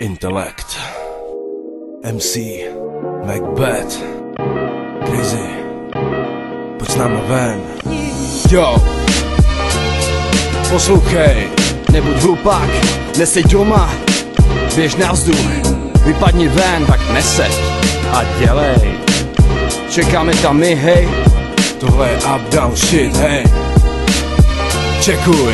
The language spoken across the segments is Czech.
Intelekt, MC, Macbeth, Crazy, pojď s náma ven. Jo, poslouchej, nebuď hlupák, neseď doma, běž na vzduch, vypadni ven, tak neseď a dělej. Čekáme tam my, hej, tohle je up down shit, hej. Čekuj.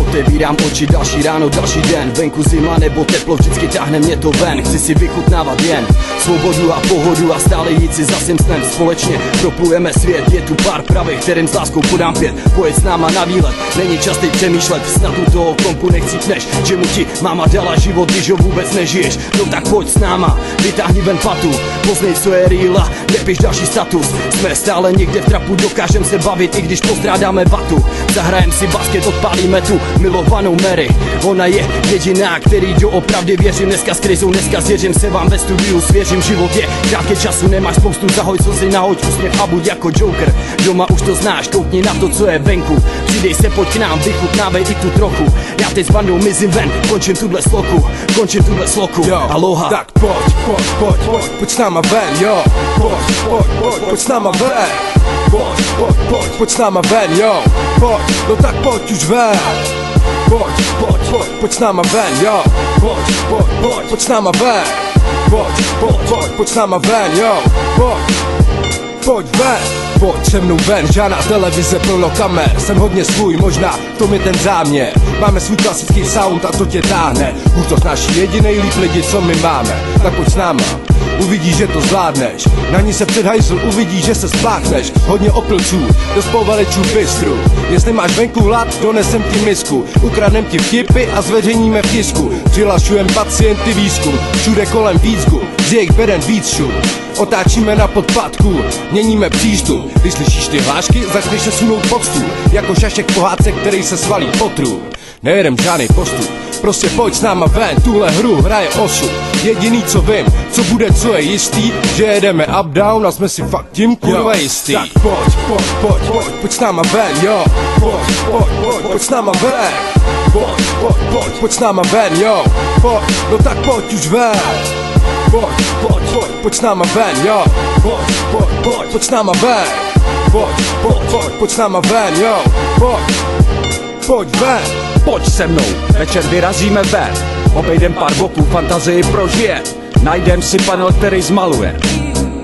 Otevírám oči, další ráno, další den. Venku zima nebo teplo, vždycky táhne mě to ven. Chci si vychutnávat jen svobodu a pohodu a stále jít si za svým snem. Společně proplujeme svět, je tu pár pravých, kterým s láskou podám 5. Pojď s náma na výlet, není čas teď přemýšlet. Snad u toho kompu nechcípneš, čemu ti máma dala život, když ho vůbec nežiješ. No tak pojď s náma, vytáhni ven patu, poznej co je real a nepiš další status. Jsme stále někde v trapu, dokážem se bavit, i když postrádáme vatu. Zahrajem si basket, odpálíme tu milovanou Mary. Ona je jediná, který doopravdy věřím. Dneska s krizou, dneska zvěřím se vám ve studiu, svěřím. Život je krátké, času nemáš spoustu, zahoj slzy, nahoď úsměv a buď jako Joker. Doma už to znáš, koukni na to, co je venku. Přidej se, pojď k nám, vychutnávej i tu trochu. Já teď s bandou mizím ven, končím tuhle sloku, Jo, aloha. tak pojď s náma ven, jo. Pojď s náma ven. Pojď s náma ven, jo. No tak pojď už ven. Pojď s náma ven, jo. Pojď s náma ven. Pojď s náma ven, jo. Pojď ven. Pojď se mnou ven, žádná televize, plno kamer. Jsem hodně svůj, možná v tom je ten záměr. Máme svůj klasický sound a to tě táhne. Už to znáš jedinej líp lidi, co my máme. Tak pojď s náma, uvidíš, že to zvládneš. Na ní se předhajzl, uvidíš, že se spláchneš. Hodně opilců, dost povalečů bystru. Jestli máš venku hlad, donesem ti misku. Ukradnem ti vtipy a zveřejníme v tisku. Přihlašujem pacienty výzkum, všude kolem vícku. Z jejich beden víc šum. Otáčíme na podpadku, měníme přístup. Když slyšíš ty hlášky, začneš se sunout pod stůl. Jako šašek pohádce, který se svalí potru. Nejedem žádný postup, prostě pojď s náma ven. Tuhle hru hraje osud. Jediný co vím, co bude, co je jistý, že jedeme up down a jsme si fakt tím kurva jistý. Tak pojď s náma ven, jo. Pojď s náma ven. Pojď s náma ven, jo. No tak pojď už ven. Pojď s náma ven, jo. Pojď s náma ven. Pojď s náma ven, jo. Pojď ven. Pojď se mnou, večer vyrazíme ven. Obejdem pár boků, fantazii prožije. Najdem si panel, který zmaluje.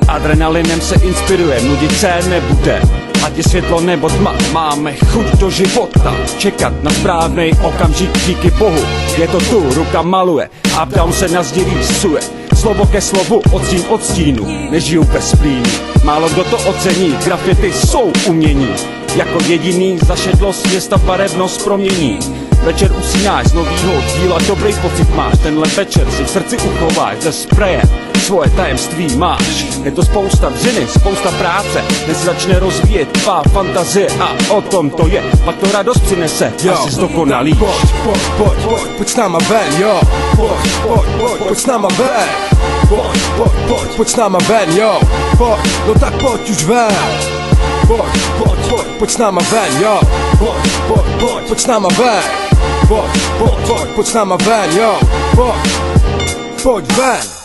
Adrenalinem se inspiruje, nudit se nebude. Ať je světlo nebo tma, máme chuť do života. Čekat na správnej okamžik, díky bohu. Je to tu, ruka maluje, up down se na zdi rýsuje. Slovo ke slovu, odstín od stínu, nežiju bez plínu. Málo kdo to ocení, grafity jsou umění. Jako jediný zašedlost města barevnost promění. Večer usínáš z novýho díla, dobrý pocit máš. Tenhle večer si v srdci uchováš ze spreje. Svoje tajemství máš. Je to spousta dřiny, spousta práce. Dnes začne rozvíjet tvá fantazie a o tom to je. Pak to radost přinese, asi zdokonalíš. Pojď s náma ven, jo. Pojď s náma ven. Pojď s náma ven, jo. No tak pojď už ven. Pojď s náma ven, jo. Pojď s náma ven. Pojď s náma ven, jo. Pojď ven.